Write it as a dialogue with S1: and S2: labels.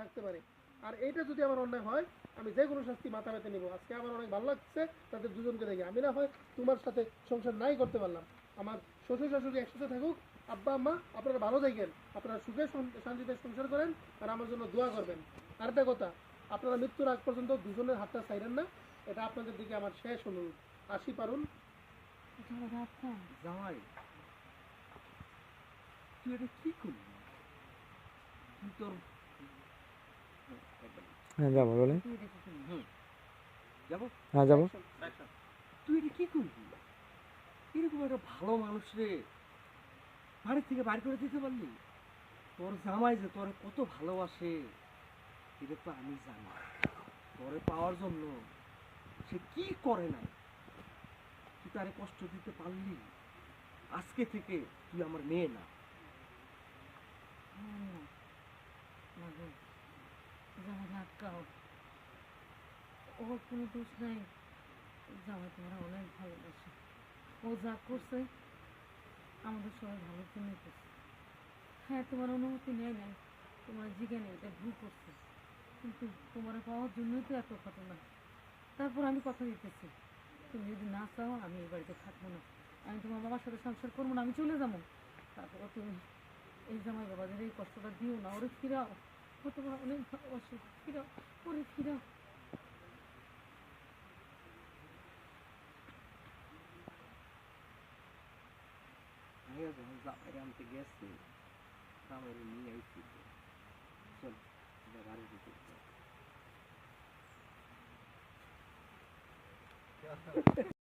S1: থাকতে পারে। আর এইটা যদি আমার অন্যায় হয় আমি যে কোনো শাস্তি মাথা পেতে নেবো। আজকে আমার অনেক ভালো লাগছে তাদের দুজনকে দেখে। আমি না হয় তোমার সাথে সংসার নাই করতে পারলাম, আমার শ্বশুর শাশুড়ি একসাথে থাকুক, আব্বা আম্মা আপনারা ভালো থাকেন, আপনারা সুখে শান্তিতে সংসার করেন আর আমার জন্য দোয়া করবেন। আর একটা কথা, আপনারা মৃত্যুর আগ পর্যন্ত দুজনের হাতটা ছাইরেন না, এটা আপনাদের দিকে আমার শেষ অনুরোধ। আসি পারুন।
S2: জামাই তুই এটা কি করলি? তুই তোর
S3: হ্যাঁ যাবো বলে
S2: যাবো
S3: হ্যাঁ যাবো।
S2: তুই এটা কি করবি? এরকম একটা ভালো মানুষ রে বাড়ি থেকে বাইর করে দিতে পারলি? তোর জামাই যে তোর কত ভালোবাসে এটা তো আমি জানি। তোরে পাওয়ার জন্য সে কি করে নাই, তুই তারে কষ্ট দিতে পারলি? আজকে থেকে তুই আমার মেয়ে না।
S4: আটকাও, ওর কোনো দোষ নাই। জামাই তোমরা অনেক ভালোবাসে, ও যা করছে আমাদের সবাই ভালোর জন্যই করছে। হ্যাঁ তোমার অনুমতি নেয় নাই, তোমার জিজ্ঞে নেই, এটা ভুল করছে, কিন্তু তোমার পাওয়ার জন্যই তো এত ঘটনা। তারপর আমি কথা দিতেছি, তুমি যদি না চাও আমি এই বাড়িতে থাকবো না, আমি তোমার বাবার সাথে সংসার করবো না, আমি চলে যাবো। তারপর তুমি এই জামাই বাবাদের এই কষ্টটা দিও না, ওরে ফিরাও, ও তোমার অনেক ভালোবাসে, ফিরাও ওরে ফিরাও।
S2: ভাইয়া যখন জামাইরে আনতে গেছে জামাইরে নিয়ে আইছি। চল বাড়ি দিতে